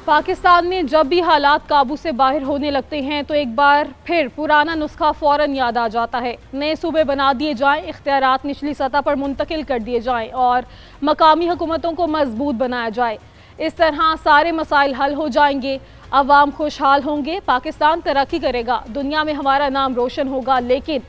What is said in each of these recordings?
پاکستان میں جب بھی حالات قابو سے باہر ہونے لگتے ہیں تو ایک بار پھر پرانا نسخہ فوراً یاد آ جاتا ہے۔ نئے صوبے بنا دیے جائیں، اختیارات نچلی سطح پر منتقل کر دیے جائیں اور مقامی حکومتوں کو مضبوط بنایا جائے۔ اس طرح سارے مسائل حل ہو جائیں گے، عوام خوشحال ہوں گے، پاکستان ترقی کرے گا، دنیا میں ہمارا نام روشن ہوگا۔ لیکن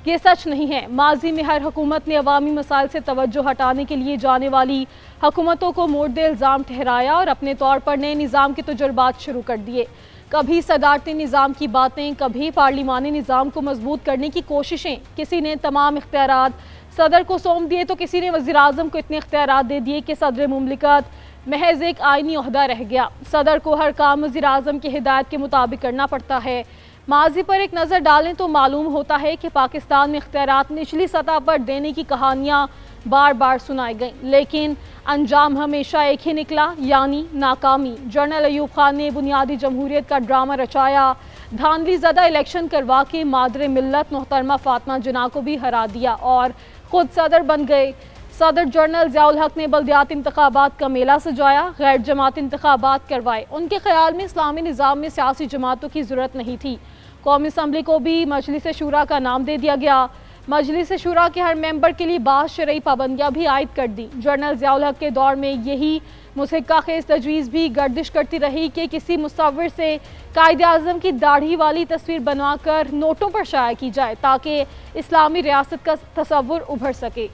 یہ سچ نہیں ہے۔ ماضی میں ہر حکومت نے عوامی مسائل سے توجہ ہٹانے کے لیے جانے والی حکومتوں کو مورد الزام ٹھہرایا اور اپنے طور پر نئے نظام کے تجربات شروع کر دیے۔ کبھی صدارتی نظام کی باتیں، کبھی پارلیمانی نظام کو مضبوط کرنے کی کوششیں۔ کسی نے تمام اختیارات صدر کو سونپ دیے تو کسی نے وزیراعظم کو اتنے اختیارات دے دیے کہ صدر مملکت محض ایک آئینی عہدہ رہ گیا۔ صدر کو ہر کام وزیراعظم کی ہدایت کے مطابق کرنا پڑتا ہے۔ ماضی پر ایک نظر ڈالیں تو معلوم ہوتا ہے کہ پاکستان میں اختیارات نچلی سطح پر دینے کی کہانیاں بار بار سنائی گئیں، لیکن انجام ہمیشہ ایک ہی نکلا، یعنی ناکامی۔ جنرل ایوب خان نے بنیادی جمہوریت کا ڈرامہ رچایا، دھاندلی زدہ الیکشن کروا کے مادر ملت محترمہ فاطمہ جناح کو بھی ہرا دیا اور خود صدر بن گئے۔ صدر جنرل ضیاء الحق نے بلدیاتی انتخابات کا میلہ سجایا، غیر جماعتی انتخابات کروائے۔ ان کے خیال میں اسلامی نظام میں سیاسی جماعتوں کی ضرورت نہیں تھی۔ قومی اسمبلی کو بھی مجلس شورا کا نام دے دیا گیا۔ مجلس شورا کے ہر ممبر کے لیے بعض شرعی پابندیاں بھی عائد کر دی۔ جنرل ضیاء الحق کے دور میں یہی مضحکہ خیز تجویز بھی گردش کرتی رہی کہ کسی مصور سے قائد اعظم کی داڑھی والی تصویر بنوا کر نوٹوں پر شائع کی جائے تاکہ اسلامی ریاست کا تصور ابھر سکے۔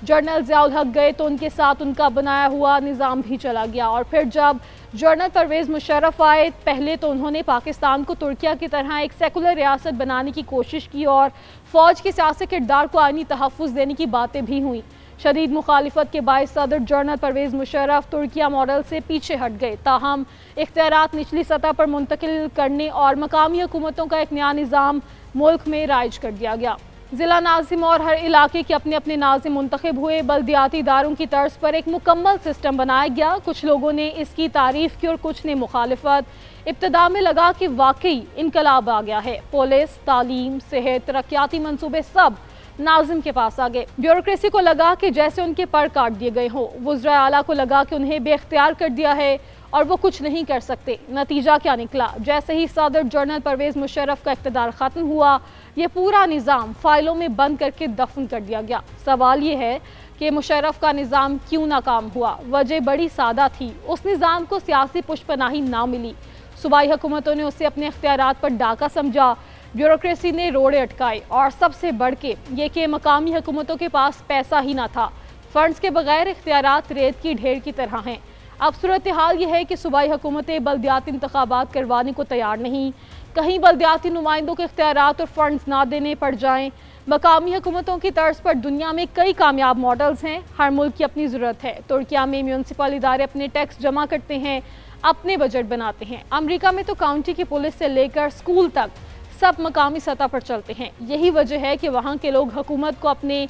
جنرل ضیاء الحق گئے تو ان کے ساتھ ان کا بنایا ہوا نظام بھی چلا گیا، اور پھر جب جنرل پرویز مشرف آئے، پہلے تو انہوں نے پاکستان کو ترکیہ کی طرح ایک سیکولر ریاست بنانے کی کوشش کی اور فوج کے سیاسی کردار کو آئینی تحفظ دینے کی باتیں بھی ہوئیں۔ شدید مخالفت کے باعث صدر جنرل پرویز مشرف ترکیہ ماڈل سے پیچھے ہٹ گئے، تاہم اختیارات نچلی سطح پر منتقل کرنے اور مقامی حکومتوں کا ایک نیا نظام ملک میں رائج کر دیا گیا۔ ضلع ناظم اور ہر علاقے کے اپنے اپنے ناظم منتخب ہوئے، بلدیاتی اداروں کی طرز پر ایک مکمل سسٹم بنایا گیا۔ کچھ لوگوں نے اس کی تعریف کی اور کچھ نے مخالفت۔ ابتدا میں لگا کہ واقعی انقلاب آ گیا ہے، پولیس، تعلیم، صحت، ترقیاتی منصوبے سب ناظم کے پاس آ گئے۔ بیوروکریسی کو لگا کہ جیسے ان کے پر کاٹ دیے گئے ہوں، وزرائے اعلیٰ کو لگا کہ انہیں بے اختیار کر دیا ہے اور وہ کچھ نہیں کر سکتے۔ نتیجہ کیا نکلا؟ جیسے ہی صدر جنرل پرویز مشرف کا اقتدار ختم ہوا، یہ پورا نظام فائلوں میں بند کر کے دفن کر دیا گیا۔ سوال یہ ہے کہ مشرف کا نظام کیوں ناکام ہوا؟ وجہ بڑی سادہ تھی، اس نظام کو سیاسی پشت پناہی نہ ملی۔ صوبائی حکومتوں نے اسے اپنے اختیارات پر ڈاکہ سمجھا، بیوروکریسی نے روڑے اٹکائے، اور سب سے بڑھ کے یہ کہ مقامی حکومتوں کے پاس پیسہ ہی نہ تھا۔ فنڈز کے بغیر اختیارات ریت کی ڈھیر کی طرح ہیں۔ اب صورتحال یہ ہے کہ صوبائی حکومتیں بلدیاتی انتخابات کروانے کو تیار نہیں، کہیں بلدیاتی نمائندوں کے اختیارات اور فنڈز نہ دینے پڑ جائیں۔ مقامی حکومتوں کی طرز پر دنیا میں کئی کامیاب ماڈلز ہیں، ہر ملک کی اپنی ضرورت ہے۔ ترکیہ میں میونسپل ادارے اپنے ٹیکس جمع کرتے ہیں، اپنے بجٹ بناتے ہیں۔ امریکہ میں تو کاؤنٹی کی پولیس سے لے کر اسکول تک سب مقامی سطح پر چلتے ہیں۔ یہی وجہ ہے کہ وہاں کے لوگ حکومت کو اپنے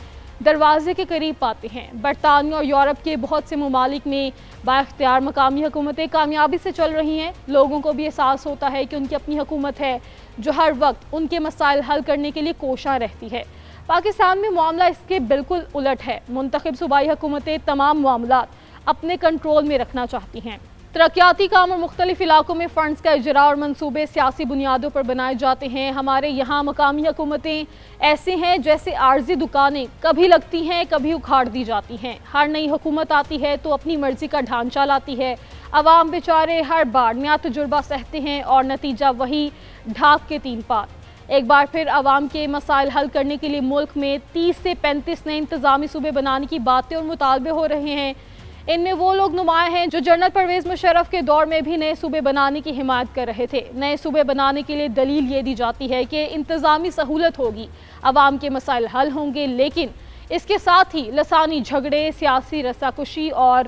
دروازے کے قریب پاتے ہیں۔ برطانیہ اور یورپ کے بہت سے ممالک میں با اختیار مقامی حکومتیں کامیابی سے چل رہی ہیں۔ لوگوں کو بھی احساس ہوتا ہے کہ ان کی اپنی حکومت ہے جو ہر وقت ان کے مسائل حل کرنے کے لیے کوشاں رہتی ہے۔ پاکستان میں معاملہ اس کے بالکل الٹ ہے۔ منتخب صوبائی حکومتیں تمام معاملات اپنے کنٹرول میں رکھنا چاہتی ہیں۔ ترقیاتی کام اور مختلف علاقوں میں فنڈز کا اجراء اور منصوبے سیاسی بنیادوں پر بنائے جاتے ہیں۔ ہمارے یہاں مقامی حکومتیں ایسے ہیں جیسے عارضی دکانیں، کبھی لگتی ہیں کبھی اکھاڑ دی جاتی ہیں۔ ہر نئی حکومت آتی ہے تو اپنی مرضی کا ڈھانچہ لاتی ہے۔ عوام بیچارے ہر بار نیا تجربہ سہتے ہیں اور نتیجہ وہی ڈھاک کے 3 پار۔ ایک بار پھر عوام کے مسائل حل کرنے کے لیے ملک میں 30 سے 35 نئے انتظامی صوبے بنانے کی باتیں اور مطالبے ہو رہے ہیں۔ ان میں وہ لوگ نمایاں ہیں جو جنرل پرویز مشرف کے دور میں بھی نئے صوبے بنانے کی حمایت کر رہے تھے۔ نئے صوبے بنانے کے لیے دلیل یہ دی جاتی ہے کہ انتظامی سہولت ہوگی، عوام کے مسائل حل ہوں گے، لیکن اس کے ساتھ ہی لسانی جھگڑے، سیاسی رساکشی اور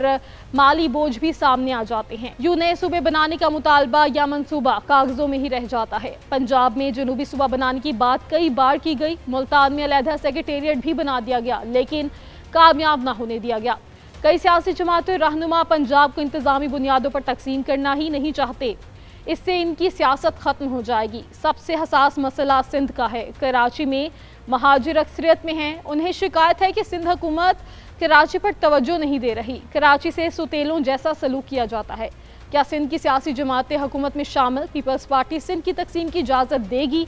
مالی بوجھ بھی سامنے آ جاتے ہیں۔ یوں نئے صوبے بنانے کا مطالبہ یا منصوبہ کاغذوں میں ہی رہ جاتا ہے۔ پنجاب میں جنوبی صوبہ بنانے کی بات کئی بار کی گئی، ملتان میں علیحدہ سیکریٹریٹ بھی بنا دیا گیا، لیکن کامیاب نہ ہونے دیا گیا۔ کئی سیاسی جماعتیں رہنما پنجاب کو انتظامی بنیادوں پر تقسیم کرنا ہی نہیں چاہتے، اس سے ان کی سیاست ختم ہو جائے گی۔ سب سے حساس مسئلہ سندھ کا ہے۔ کراچی میں مہاجر اکثریت میں ہیں، انہیں شکایت ہے کہ سندھ حکومت کراچی پر توجہ نہیں دے رہی، کراچی سے ستیلوں جیسا سلوک کیا جاتا ہے۔ کیا سندھ کی سیاسی جماعتیں حکومت میں شامل پیپلز پارٹی سندھ کی تقسیم کی اجازت دے گی؟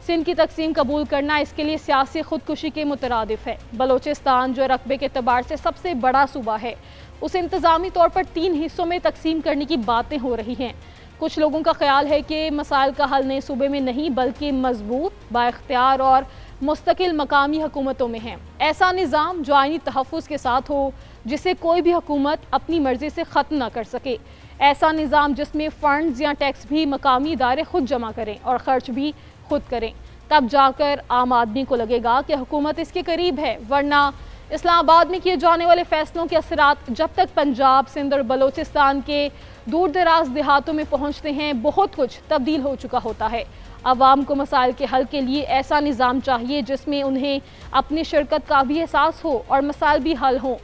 سندھ کی تقسیم قبول کرنا اس کے لیے سیاسی خودکشی کے مترادف ہے۔ بلوچستان جو رقبے کے اعتبار سے سب سے بڑا صوبہ ہے، اسے انتظامی طور پر 3 حصوں میں تقسیم کرنے کی باتیں ہو رہی ہیں۔ کچھ لوگوں کا خیال ہے کہ مسائل کا حل نئے صوبے میں نہیں بلکہ مضبوط، بااختیار اور مستقل مقامی حکومتوں میں ہے۔ ایسا نظام جو آئینی تحفظ کے ساتھ ہو، جسے کوئی بھی حکومت اپنی مرضی سے ختم نہ کر سکے۔ ایسا نظام جس میں فنڈز یا ٹیکس بھی مقامی ادارے خود جمع کریں اور خرچ بھی خود کریں۔ تب جا کر عام آدمی کو لگے گا کہ حکومت اس کے قریب ہے، ورنہ اسلام آباد میں کیے جانے والے فیصلوں کے اثرات جب تک پنجاب، سندھ اور بلوچستان کے دور دراز دیہاتوں میں پہنچتے ہیں، بہت کچھ تبدیل ہو چکا ہوتا ہے۔ عوام کو مسائل کے حل کے لیے ایسا نظام چاہیے جس میں انہیں اپنی شرکت کا بھی احساس ہو اور مسائل بھی حل ہوں۔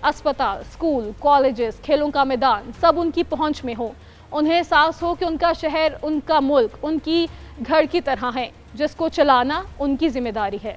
اسپتال، اسکول، کالجز، کھیلوں کا میدان سب ان کی پہنچ میں ہو۔ انہیں احساس ہو کہ ان کا شہر، ان کا ملک ان کی گھر کی طرح ہے، جس کو چلانا ان کی ذمہ داری ہے۔